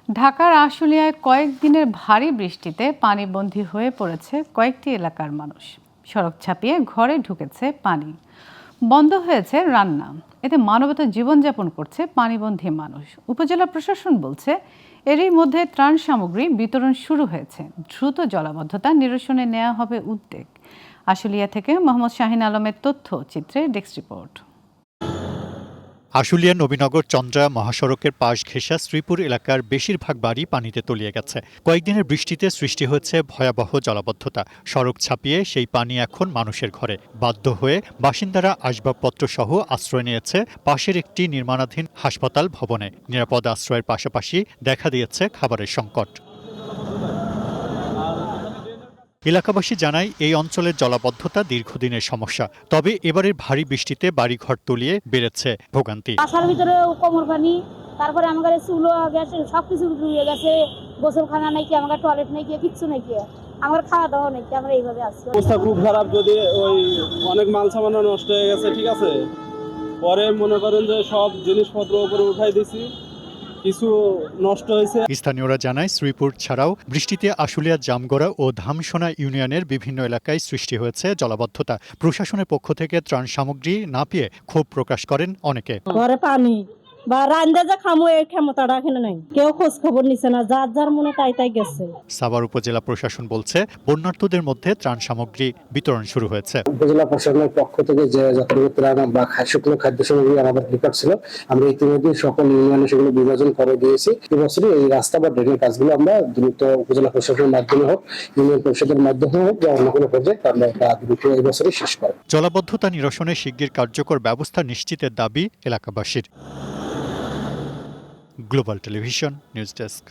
ঢাকার আশুলিয়ায় কয়েকদিনের ভারী বৃষ্টিতে পানিবন্দী হয়ে পড়েছে কয়েকটি এলাকার মানুষ। সড়ক ছাপিয়ে ঘরে ঢুকেছে পানি, বন্ধ হয়েছে রান্না। এতে মানবতা জীবনযাপন করছে পানিবন্দী মানুষ। উপজেলা প্রশাসন বলছে এরই মধ্যে ত্রাণ সামগ্রী বিতরণ শুরু হয়েছে। দ্রুত জলাবদ্ধতা নিরসনে নেওয়া হবে উদ্যোগ। আশুলিয়া থেকে মোহাম্মদ শাহিন আলমের তথ্যচিত্রে ডেস্ক রিপোর্ট। আশুলিয়া নবীনগর চন্দ্রা মহাসড়কের পাশ ঘেঁষা শ্রীপুর এলাকার বেশিরভাগ বাড়ি পানিতে তলিয়ে গেছে। কয়েকদিনের বৃষ্টিতে সৃষ্টি হয়েছে ভয়াবহ জলাবদ্ধতা। সড়ক ছাপিয়ে সেই পানি এখন মানুষের ঘরে। বাধ্য হয়ে বাসিন্দারা আসবাবপত্র সহ আশ্রয় নিয়েছে পাশের একটি নির্মাণাধীন হাসপাতাল ভবনে। নিরাপদ আশ্রয়ের পাশাপাশি দেখা দিয়েছে খাবারের সংকট। এলাকাবাসী জানায় এই অঞ্চলের জলাবদ্ধতা দীর্ঘদিনের সমস্যা। তবে এবারের ভারী বৃষ্টিতে বাড়িঘর তলিয়ে বেড়েছে ভোগান্তি। বাসার ভিতরে কোমর পানি, তারপরে আমাদের চুলো গেছে, সবকিছু ডুবে গেছে। গোসলখানা নাই কি, আমার টয়লেট নাই কি, কিচ্ছু নাই কি, আমার খাওয়া দাওয়া নাই কি, আমরা এইভাবে আছি। অবস্থা খুব খারাপ। যদি ওই অনেক মাল সামান্য নষ্ট হয়ে গেছে, ঠিক আছে, পরে মনে করেন যে সব জিনিসপত্র উপরে উঠাই দিছি, কিছু নষ্ট হয়েছে। স্থানীয়রা জানায় শ্রীপুর ছাড়াও বৃষ্টিতে আশুলিয়া জামগড়া ও ধামসোনা ইউনিয়নের বিভিন্ন এলাকায় সৃষ্টি হয়েছে জলাবদ্ধতা। প্রশাসনের পক্ষ থেকে ত্রাণ সামগ্রী না পেয়ে ক্ষোভ প্রকাশ করেন অনেকে। ঘরে পানি বা রান্দা যা খামো এর ক্ষমতাটা এখানে নাই, কেউ খোঁজ খবর নিছে না, যার যার মনে তাই গেছে। সাভার উপজেলা প্রশাসন বলছে বন্যার্তদের মধ্যে ত্রাণ সামগ্রী বিতরণ শুরু হয়েছে। উপজেলা প্রশাসনের পক্ষ থেকে যে যতটুকু ত্রাণ বা শুকনো খাদ্য সামগ্রী আমাদের নিকট ছিল, আমরা ইতিমধ্যে সকল ইউনিয়নে সেগুলো বিভাজন করে দিয়েছি। এবছরই এই রাস্তা বা ড্রেনের কাজগুলো আমরা দ্রুত উপজেলা প্রশাসনের মাধ্যমে হোক, ইউনিয়ন পরিষদের মাধ্যমে হোক বা অন্য কোনো পর্যায়ে আমরা তা দ্রুত এবছরই শেষ করব। জলাবদ্ধতা নিরসনে শিগগির কার্যকর ব্যবস্থা নিশ্চিতের দাবি এলাকাবাসীর। Global television news desk.